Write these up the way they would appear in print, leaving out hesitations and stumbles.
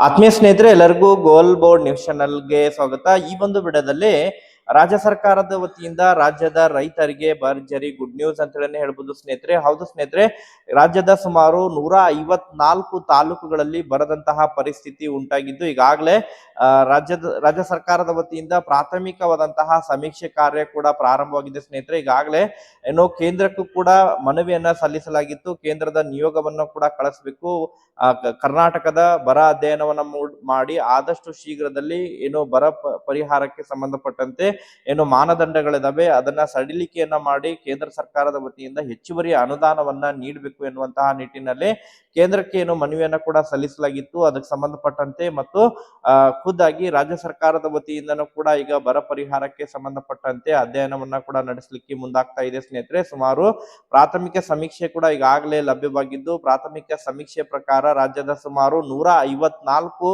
ಆತ್ಮೀಯ ಸ್ನೇಹಿತರೆ, ಎಲ್ಲರಿಗೂ ಗೋಲ್ ಬೋರ್ಡ್ ನ್ಯೂಸ್ ಚಾನಲ್ಗೆ ಸ್ವಾಗತ. ಈ ಒಂದು ವಿಡಿಯೋದಲ್ಲಿ ರಾಜ್ಯ ಸರ್ಕಾರದ ವತಿಯಿಂದ ರಾಜ್ಯದ ರೈತರಿಗೆ ಭರ್ಜರಿ ಗುಡ್ ನ್ಯೂಸ್ ಅಂತ ಹೇಳಿ ಹೇಳ್ಬೋದು ಸ್ನೇಹಿತರೆ. ಹೌದು ಸ್ನೇಹಿತರೆ, ರಾಜ್ಯದ ಸುಮಾರು 154 ತಾಲೂಕುಗಳಲ್ಲಿ ಬರದಂತಹ ಪರಿಸ್ಥಿತಿ ಉಂಟಾಗಿದ್ದು ಈಗಾಗಲೇ ರಾಜ್ಯ ಸರ್ಕಾರದ ವತಿಯಿಂದ ಪ್ರಾಥಮಿಕವಾದಂತಹ ಸಮೀಕ್ಷೆ ಕಾರ್ಯ ಕೂಡ ಪ್ರಾರಂಭವಾಗಿದೆ ಸ್ನೇಹಿತರೆ. ಈಗಾಗಲೇ ಏನೋ ಕೇಂದ್ರಕ್ಕೂ ಕೂಡ ಮನವಿಯನ್ನ ಸಲ್ಲಿಸಲಾಗಿತ್ತು. ಕೇಂದ್ರದ ನಿಯೋಗವನ್ನು ಕೂಡ ಕಳಿಸಬೇಕು. ಕರ್ನಾಟಕದ ಬರ ಅಧ್ಯಯನವನ್ನ ಮಾಡಿ ಆದಷ್ಟು ಶೀಘ್ರದಲ್ಲಿ ಏನು ಬರ ಪರಿಹಾರಕ್ಕೆ ಸಂಬಂಧಪಟ್ಟಂತೆ ಏನು ಮಾನದಂಡಗಳಿದಾವೆ ಅದನ್ನ ಸಡಿಲಿಕೆಯನ್ನ ಮಾಡಿ ಕೇಂದ್ರ ಸರ್ಕಾರದ ವತಿಯಿಂದ ಹೆಚ್ಚುವರಿ ಅನುದಾನವನ್ನ ನೀಡಬೇಕು ಎನ್ನುವಂತಹ ನಿಟ್ಟಿನಲ್ಲಿ ಕೇಂದ್ರಕ್ಕೆ ಏನು ಮನವಿಯನ್ನ ಕೂಡ ಸಲ್ಲಿಸಲಾಗಿತ್ತು. ಅದಕ್ಕೆ ಸಂಬಂಧಪಟ್ಟಂತೆ ಮತ್ತು ಖುದ್ದಾಗಿ ರಾಜ್ಯ ಸರ್ಕಾರದ ವತಿಯಿಂದನೂ ಕೂಡ ಈಗ ಬರ ಪರಿಹಾರಕ್ಕೆ ಸಂಬಂಧಪಟ್ಟಂತೆ ಅಧ್ಯಯನವನ್ನ ಕೂಡ ನಡೆಸಲಿಕ್ಕೆ ಮುಂದಾಗ್ತಾ ಇದೆ ಸ್ನೇಹಿತರೆ. ಸುಮಾರು ಪ್ರಾಥಮಿಕ ಸಮೀಕ್ಷೆ ಕೂಡ ಈಗಾಗಲೇ ಲಭ್ಯವಾಗಿದ್ದು, ಪ್ರಾಥಮಿಕ ಸಮೀಕ್ಷೆ ಪ್ರಕಾರ ರಾಜ್ಯದ ಸುಮಾರು 154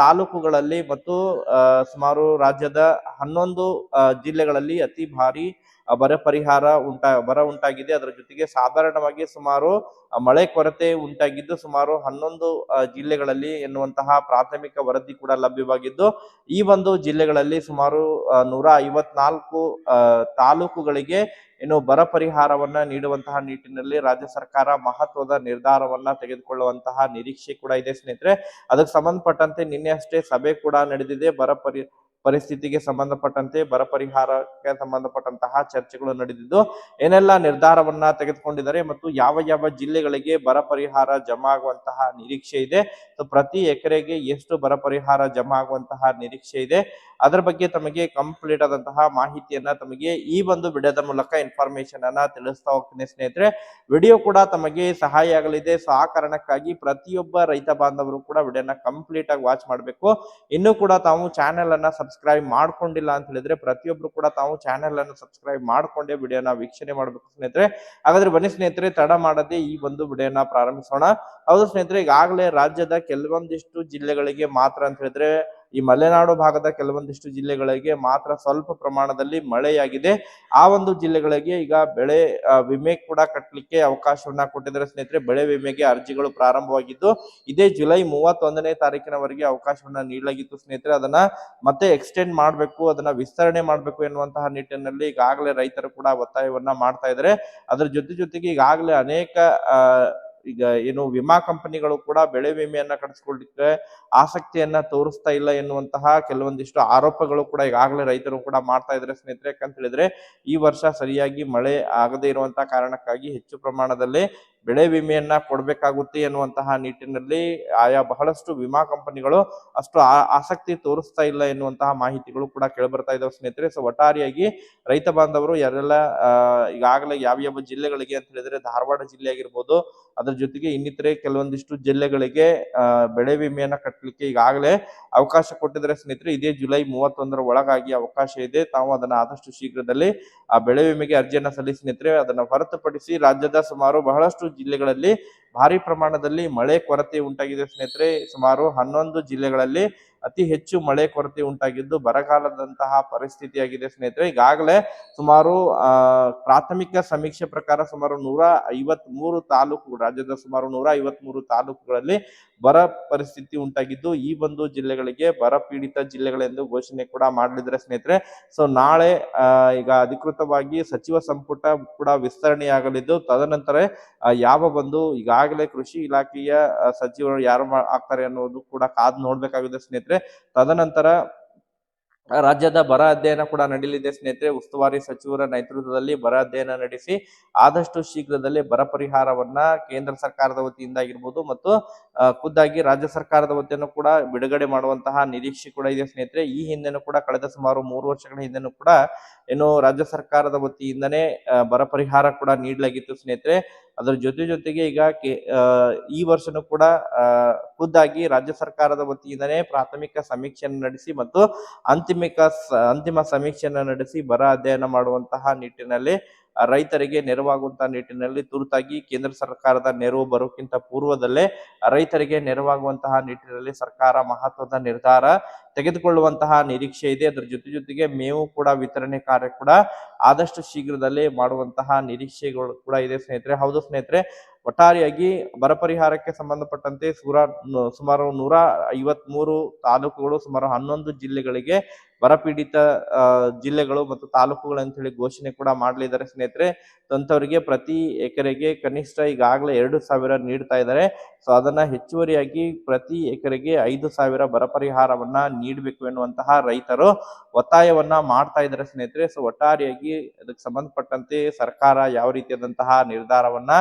ತಾಲೂಕುಗಳಲ್ಲಿ ಮತ್ತು ಸುಮಾರು ರಾಜ್ಯದ 11 ಜಿಲ್ಲೆಗಳಲ್ಲಿ ಅತಿ ಭಾರಿ ಬರ ಉಂಟಾಗಿದೆ. ಅದರ ಜೊತೆಗೆ ಸಾಧಾರಣವಾಗಿ ಸುಮಾರು ಮಳೆ ಕೊರತೆ ಉಂಟಾಗಿದ್ದು ಸುಮಾರು 11 ಜಿಲ್ಲೆಗಳಲ್ಲಿ ಎನ್ನುವಂತಹ ಪ್ರಾಥಮಿಕ ವರದಿ ಕೂಡ ಲಭ್ಯವಾಗಿದ್ದು, ಈ ಒಂದು ಜಿಲ್ಲೆಗಳಲ್ಲಿ ಸುಮಾರು 154 ತಾಲೂಕುಗಳಿಗೆ ಏನು ಬರ ಪರಿಹಾರವನ್ನ ನೀಡುವಂತಹ ನಿಟ್ಟಿನಲ್ಲಿ ರಾಜ್ಯ ಸರ್ಕಾರ ಮಹತ್ವದ ನಿರ್ಧಾರವನ್ನ ತೆಗೆದುಕೊಳ್ಳುವಂತಹ ನಿರೀಕ್ಷೆ ಕೂಡ ಇದೆ ಸ್ನೇಹಿತರೆ. ಅದಕ್ಕೆ ಸಂಬಂಧಪಟ್ಟಂತೆ ನಿನ್ನೆ ಅಷ್ಟೇ ಸಭೆ ಕೂಡ ನಡೆದಿದೆ. ಪರಿಸ್ಥಿತಿಗೆ ಸಂಬಂಧಪಟ್ಟಂತೆ ಬರ ಪರಿಹಾರಕ್ಕೆ ಸಂಬಂಧಪಟ್ಟಂತಹ ಚರ್ಚೆಗಳು ನಡೆದಿದ್ದು ಏನೆಲ್ಲ ನಿರ್ಧಾರವನ್ನ ತೆಗೆದುಕೊಂಡಿದ್ದಾರೆ ಮತ್ತು ಯಾವ ಯಾವ ಜಿಲ್ಲೆಗಳಿಗೆ ಬರ ಪರಿಹಾರ ಜಮಾ ಆಗುವಂತಹ ನಿರೀಕ್ಷೆ ಇದೆ, ಪ್ರತಿ ಎಕರೆಗೆ ಎಷ್ಟು ಬರ ಪರಿಹಾರ ಜಮಾ ಆಗುವಂತಹ ನಿರೀಕ್ಷೆ ಇದೆ, ಅದರ ಬಗ್ಗೆ ತಮಗೆ ಕಂಪ್ಲೀಟ್ ಆದಂತಹ ಮಾಹಿತಿಯನ್ನ ತಮಗೆ ಈ ಒಂದು ವಿಡಿಯೋದ ಮೂಲಕ ಇನ್ಫಾರ್ಮೇಶನ್ ಅನ್ನ ತಿಳಿಸ್ತಾ ಹೋಗ್ತೀನಿ ಸ್ನೇಹಿತರೆ. ವಿಡಿಯೋ ಕೂಡ ತಮಗೆ ಸಹಾಯ ಆಗಲಿದೆ. ಸೊ ಆ ಕಾರಣಕ್ಕಾಗಿ ಪ್ರತಿಯೊಬ್ಬ ರೈತ ಬಾಂಧವರು ಕೂಡ ವಿಡಿಯೋನ ಕಂಪ್ಲೀಟ್ ಆಗಿ ವಾಚ್ ಮಾಡಬೇಕು. ಇನ್ನೂ ಕೂಡ ತಾವು ಚಾನೆಲ್ ಅನ್ನ ಸಬ್ಸ್ಕ್ರೈಬ್ ಮಾಡ್ಕೊಂಡಿಲ್ಲ ಅಂತ ಹೇಳಿದ್ರೆ ಪ್ರತಿಯೊಬ್ರು ಕೂಡ ತಾವು ಚಾನೆಲ್ ಅನ್ನು ಸಬ್ಸ್ಕ್ರೈಬ್ ಮಾಡ್ಕೊಂಡೇ ವಿಡಿಯೋನ ವೀಕ್ಷಣೆ ಮಾಡಬೇಕು ಸ್ನೇಹಿತರೆ. ಹಾಗಾದ್ರೆ ಬನ್ನಿ ಸ್ನೇಹಿತರೆ, ತಡ ಮಾಡದೆ ಈ ಒಂದು ವಿಡಿಯೋನ ಪ್ರಾರಂಭಿಸೋಣ. ಹೌದು ಸ್ನೇಹಿತರೆ, ಈಗಾಗಲೇ ರಾಜ್ಯದ ಕೆಲವೊಂದಿಷ್ಟು ಜಿಲ್ಲೆಗಳಿಗೆ ಮಾತ್ರ ಅಂತ ಹೇಳಿದ್ರೆ ಈ ಮಲೆನಾಡು ಭಾಗದ ಕೆಲವೊಂದಿಷ್ಟು ಜಿಲ್ಲೆಗಳಿಗೆ ಮಾತ್ರ ಸ್ವಲ್ಪ ಪ್ರಮಾಣದಲ್ಲಿ ಮಳೆಯಾಗಿದೆ. ಆ ಒಂದು ಜಿಲ್ಲೆಗಳಿಗೆ ಈಗ ಬೆಳೆ ವಿಮೆ ಕೂಡ ಕಟ್ಟಲಿಕ್ಕೆ ಅವಕಾಶವನ್ನ ಕೊಟ್ಟಿದ್ದಾರೆ ಸ್ನೇಹಿತರೆ. ಬೆಳೆ ವಿಮೆಗೆ ಅರ್ಜಿಗಳು ಪ್ರಾರಂಭವಾಗಿದ್ದು ಇದೇ ಜುಲೈ 31ನೇ ತಾರೀಕಿನವರೆಗೆ ಅವಕಾಶವನ್ನ ನೀಡಲಾಗಿತ್ತು ಸ್ನೇಹಿತರೆ. ಅದನ್ನ ಮತ್ತೆ ಎಕ್ಸ್ಟೆಂಡ್ ಮಾಡಬೇಕು, ಅದನ್ನ ವಿಸ್ತರಣೆ ಮಾಡಬೇಕು ಎನ್ನುವಂತಹ ನಿಟ್ಟಿನಲ್ಲಿ ಈಗಾಗಲೇ ರೈತರು ಕೂಡ ಒತ್ತಾಯವನ್ನ ಮಾಡ್ತಾ ಇದ್ದಾರೆ. ಅದ್ರ ಜೊತೆಗೆ ಈಗಾಗಲೇ ಅನೇಕ ಈಗ ಏನು ವಿಮಾ ಕಂಪನಿಗಳು ಕೂಡ ಬೆಳೆ ವಿಮೆಯನ್ನ ಕಟ್ಟಿಸ್ಕೊಳ್ಳಿಕ್ಕೆ ಆಸಕ್ತಿಯನ್ನ ತೋರಿಸ್ತಾ ಇಲ್ಲ ಎನ್ನುವಂತಹ ಕೆಲವೊಂದಿಷ್ಟು ಆರೋಪಗಳು ಕೂಡ ಈಗಾಗಲೇ ರೈತರು ಕೂಡ ಮಾಡ್ತಾ ಇದ್ದಾರೆ ಸ್ನೇಹಿತರೆ. ಯಾಕಂತ ಹೇಳಿದ್ರೆ ಈ ವರ್ಷ ಸರಿಯಾಗಿ ಮಳೆ ಆಗದೇ ಇರುವಂತಹ ಕಾರಣಕ್ಕಾಗಿ ಹೆಚ್ಚು ಪ್ರಮಾಣದಲ್ಲಿ ಬೆಳೆ ವಿಮೆಯನ್ನ ಕೊಡ್ಬೇಕಾಗುತ್ತೆ ಎನ್ನುವಂತಹ ನಿಟ್ಟಿನಲ್ಲಿ ಆಯಾ ಬಹಳಷ್ಟು ವಿಮಾ ಕಂಪನಿಗಳು ಅಷ್ಟು ಆಸಕ್ತಿ ತೋರಿಸ್ತಾ ಇಲ್ಲ ಎನ್ನುವಂತಹ ಮಾಹಿತಿಗಳು ಕೂಡ ಕೇಳಿಬರ್ತಾ ಇದಾವೆ ಸ್ನೇಹಿತರೆ. ಸೊ ಒಟ್ಟಾರೆಯಾಗಿ ರೈತ ಬಾಂಧವರು ಯಾರೆಲ್ಲ ಈಗಾಗಲೇ ಯಾವ ಜಿಲ್ಲೆಗಳಿಗೆ ಅಂತ ಹೇಳಿದ್ರೆ ಧಾರವಾಡ ಜಿಲ್ಲೆ ಆಗಿರ್ಬೋದು, ಅದ್ರ ಜೊತೆಗೆ ಇನ್ನಿತರೆ ಕೆಲವೊಂದಿಷ್ಟು ಜಿಲ್ಲೆಗಳಿಗೆ ಬೆಳೆ ವಿಮೆಯನ್ನ ಕಟ್ಟಲಿಕ್ಕೆ ಈಗಾಗಲೇ ಅವಕಾಶ ಕೊಟ್ಟಿದ್ರೆ ಸ್ನೇಹಿತರೆ. ಇದೇ ಜುಲೈ 31ರ ಒಳಗಾಗಿ ಅವಕಾಶ ಇದೆ. ತಾವು ಅದನ್ನ ಆದಷ್ಟು ಶೀಘ್ರದಲ್ಲಿ ಆ ಬೆಳೆ ವಿಮೆಗೆ ಅರ್ಜಿಯನ್ನ ಸಲ್ಲಿಸಿ ಸ್ನೇಹಿತರೆ. ಅದನ್ನ ಹೊರತುಪಡಿಸಿ ರಾಜ್ಯದ ಸುಮಾರು ಬಹಳಷ್ಟು ಜಿಲ್ಲೆಗಳಲ್ಲಿ ಭಾರಿ ಪ್ರಮಾಣದಲ್ಲಿ ಮಳೆ ಕೊರತೆ ಉಂಟಾಗಿದೆ ಸ್ನೇಹಿತರೆ. ಸುಮಾರು 11 ಜಿಲ್ಲೆಗಳಲ್ಲಿ ಅತಿ ಹೆಚ್ಚು ಮಳೆ ಕೊರತೆ ಉಂಟಾಗಿದ್ದು ಬರಗಾಲದಂತಹ ಪರಿಸ್ಥಿತಿಯಾಗಿದೆ ಸ್ನೇಹಿತರೆ. ಈಗಾಗಲೇ ಸುಮಾರು ಪ್ರಾಥಮಿಕ ಸಮೀಕ್ಷೆ ಪ್ರಕಾರ ಸುಮಾರು 153 ತಾಲೂಕು, ರಾಜ್ಯದ ಸುಮಾರು 153 ತಾಲೂಕುಗಳಲ್ಲಿ ಬರ ಪರಿಸ್ಥಿತಿ ಉಂಟಾಗಿದ್ದು ಈ ಒಂದು ಜಿಲ್ಲೆಗಳಿಗೆ ಬರ ಪೀಡಿತ ಜಿಲ್ಲೆಗಳೆಂದು ಘೋಷಣೆ ಕೂಡ ಮಾಡಲಿದ್ದಾರೆ ಸ್ನೇಹಿತರೆ. ಸೊ ನಾಳೆ ಈಗ ಅಧಿಕೃತವಾಗಿ ಸಚಿವ ಸಂಪುಟ ಕೂಡ ವಿಸ್ತರಣೆಯಾಗಲಿದ್ದು ತದನಂತರ ಯಾವ ಒಂದು ಈಗಾಗಲೇ ಕೃಷಿ ಇಲಾಖೆಯ ಸಚಿವರು ಯಾರು ಆಗ್ತಾರೆ ಅನ್ನೋದು ಕೂಡ ಕಾದು ನೋಡ್ಬೇಕಾಗಿದೆ ಸ್ನೇಹಿತರೆ. ತದನಂತರ ರಾಜ್ಯದ ಬರ ಅಧ್ಯಯನ ಕೂಡ ನಡೆಯಲಿದೆ ಸ್ನೇಹಿತರೆ. ಉಸ್ತುವಾರಿ ಸಚಿವರ ನೇತೃತ್ವದಲ್ಲಿ ಬರ ಅಧ್ಯಯನ ನಡೆಸಿ ಆದಷ್ಟು ಶೀಘ್ರದಲ್ಲೇ ಬರ ಪರಿಹಾರವನ್ನ ಕೇಂದ್ರ ಸರ್ಕಾರದ ವತಿಯಿಂದ ಆಗಿರ್ಬೋದು ಮತ್ತು ಖುದ್ದಾಗಿ ರಾಜ್ಯ ಸರ್ಕಾರದ ವತಿಯನ್ನು ಕೂಡ ಬಿಡುಗಡೆ ಮಾಡುವಂತಹ ನಿರೀಕ್ಷೆ ಕೂಡ ಇದೆ ಸ್ನೇಹಿತರೆ. ಈ ಹಿಂದೆನೂ ಕೂಡ ಕಳೆದ ಸುಮಾರು 3 ವರ್ಷಗಳ ಹಿಂದೆನೂ ಕೂಡ ಏನು ರಾಜ್ಯ ಸರ್ಕಾರದ ವತಿಯಿಂದನೇ ಬರ ಪರಿಹಾರ ಕೂಡ ನೀಡಲಾಗಿತ್ತು ಸ್ನೇಹಿತರೆ. ಅದರ ಜೊತೆಗೆ ಈಗ ಈ ವರ್ಷನೂ ಕೂಡ ಖುದ್ದಾಗಿ ರಾಜ್ಯ ಸರ್ಕಾರದ ವತಿಯಿಂದನೇ ಪ್ರಾಥಮಿಕ ಸಮೀಕ್ಷೆಯನ್ನು ನಡೆಸಿ ಮತ್ತು ಅಂತಿಮ ಸಮೀಕ್ಷೆಯನ್ನು ನಡೆಸಿ ಬರ ಅಧ್ಯಯನ ಮಾಡುವಂತಹ ನಿಟ್ಟಿನಲ್ಲಿ ರೈತರಿಗೆ ನೆರವಾಗುವಂತಹ ನಿಟ್ಟಿನಲ್ಲಿ ತುರ್ತಾಗಿ ಕೇಂದ್ರ ಸರ್ಕಾರದ ನೆರವು ಬರೋಕ್ಕಿಂತ ಪೂರ್ವದಲ್ಲೇ ರೈತರಿಗೆ ನೆರವಾಗುವಂತಹ ನಿಟ್ಟಿನಲ್ಲಿ ಸರ್ಕಾರ ಮಹತ್ವದ ನಿರ್ಧಾರ ತೆಗೆದುಕೊಳ್ಳುವಂತಹ ನಿರೀಕ್ಷೆ ಇದೆ. ಅದರ ಜೊತೆಗೆ ಮೇವು ಕೂಡ ವಿತರಣೆ ಕಾರ್ಯ ಕೂಡ ಆದಷ್ಟು ಶೀಘ್ರದಲ್ಲೇ ಮಾಡುವಂತಹ ನಿರೀಕ್ಷೆಗಳು ಕೂಡ ಇದೆ ಸ್ನೇಹಿತರೆ. ಹೌದು ಸ್ನೇಹಿತರೆ, ಒಟ್ಟಾರೆಯಾಗಿ ಬರ ಪರಿಹಾರಕ್ಕೆ ಸಂಬಂಧಪಟ್ಟಂತೆ ಸುಮಾರು 153 ತಾಲೂಕುಗಳು, ಸುಮಾರು 11 ಜಿಲ್ಲೆಗಳಿಗೆ ಬರಪೀಡಿತ ಜಿಲ್ಲೆಗಳು ಮತ್ತು ತಾಲೂಕುಗಳು ಅಂತ ಹೇಳಿ ಘೋಷಣೆ ಕೂಡ ಮಾಡಲಿದ್ದಾರೆ ಸ್ನೇಹಿತರೆ. ಅಂತವರಿಗೆ ಪ್ರತಿ ಎಕರೆಗೆ ಕನಿಷ್ಠ ಈಗಾಗಲೇ 2,000 ನೀಡ್ತಾ ಇದ್ದಾರೆ. ಸೊ ಅದನ್ನ ಹೆಚ್ಚುವರಿಯಾಗಿ ಪ್ರತಿ ಎಕರೆಗೆ 5,000 ಬರ ಪರಿಹಾರವನ್ನ ನೀಡಬೇಕು ಎನ್ನುವಂತಹ ರೈತರು ಒತ್ತಾಯವನ್ನ ಮಾಡ್ತಾ ಇದ್ದಾರೆ ಸ್ನೇಹಿತರೆ. ಸೊ ಒಟ್ಟಾರೆಯಾಗಿ ಅದಕ್ಕೆ ಸಂಬಂಧಪಟ್ಟಂತೆ ಸರ್ಕಾರ ಯಾವ ರೀತಿಯಾದಂತಹ ನಿರ್ಧಾರವನ್ನ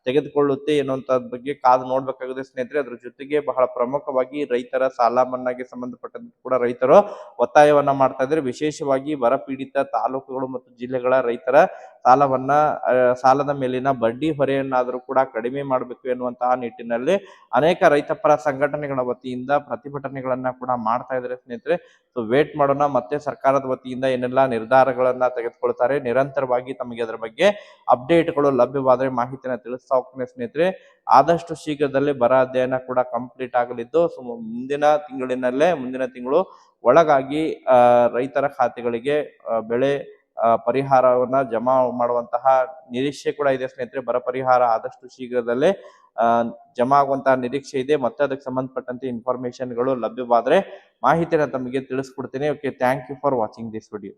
ತೆಗೆದುಕೊಳ್ಳುತ್ತೆ ಎನ್ನುವಂತದ್ ಬಗ್ಗೆ ಕಾದು ನೋಡ್ಬೇಕಾಗುತ್ತೆ ಸ್ನೇಹಿತರೆ. ಅದ್ರ ಜೊತೆಗೆ ಬಹಳ ಪ್ರಮುಖವಾಗಿ ರೈತರ ಸಾಲ ಮನ್ನಾಗೆ ಸಂಬಂಧಪಟ್ಟಂತೆ ಕೂಡ ರೈತರು ಒತ್ತಾಯವನ್ನ ಮಾಡ್ತಾ ಇದ್ದಾರೆ. ವಿಶೇಷವಾಗಿ ಬರ ಪೀಡಿತ ತಾಲೂಕುಗಳು ಮತ್ತು ಜಿಲ್ಲೆಗಳ ರೈತರ ಸಾಲದ ಮೇಲಿನ ಬಡ್ಡಿ ಹೊರೆಯನ್ನಾದರೂ ಕೂಡ ಕಡಿಮೆ ಮಾಡಬೇಕು ಎನ್ನುವಂತಹ ನಿಟ್ಟಿನಲ್ಲಿ ಅನೇಕ ರೈತಪರ ಸಂಘಟನೆಗಳ ವತಿಯಿಂದ ಪ್ರತಿಭಟನೆಗಳನ್ನ ಕೂಡ ಮಾಡ್ತಾ ಇದ್ದಾರೆ ಸ್ನೇಹಿತರೆ. ಸೊ ವೇಟ್ ಮಾಡೋಣ, ಮತ್ತೆ ಸರ್ಕಾರದ ವತಿಯಿಂದ ಏನೆಲ್ಲಾ ನಿರ್ಧಾರಗಳನ್ನ ತೆಗೆದುಕೊಳ್ತಾರೆ. ನಿರಂತರವಾಗಿ ತಮಗೆ ಅದರ ಬಗ್ಗೆ ಅಪ್ಡೇಟ್ಗಳು ಲಭ್ಯವಾದರೆ ಮಾಹಿತಿನ ತಿಳಿಸ್ತಾ ಹೋಗ್ತೇನೆ ಸ್ನೇಹಿತರೆ. ಆದಷ್ಟು ಶೀಘ್ರದಲ್ಲೇ ಬರ ಅಧ್ಯಯನ ಕೂಡ ಕಂಪ್ಲೀಟ್ ಆಗಲಿದ್ದು, ಮುಂದಿನ ತಿಂಗಳು ಒಳಗಾಗಿ ರೈತರ ಖಾತೆಗಳಿಗೆ ಬೆಳೆ ಪರಿಹಾರವನ್ನ ಜಮಾ ಮಾಡುವಂತಹ ನಿರೀಕ್ಷೆ ಕೂಡ ಇದೆ ಸ್ನೇಹಿತರೆ. ಬರ ಪರಿಹಾರ ಆದಷ್ಟು ಶೀಘ್ರದಲ್ಲೇ ಜಮಾ ಆಗುವಂತಹ ನಿರೀಕ್ಷೆ ಇದೆ. ಮತ್ತೆ ಅದಕ್ಕೆ ಸಂಬಂಧಪಟ್ಟಂತೆ ಇನ್ಫಾರ್ಮೇಶನ್ಗಳು ಲಭ್ಯವಾದರೆ ಮಾಹಿತಿನ ತಮಗೆ ತಿಳಿಸ್ಕೊಡ್ತೀನಿ. Okay, thank you for watching this video.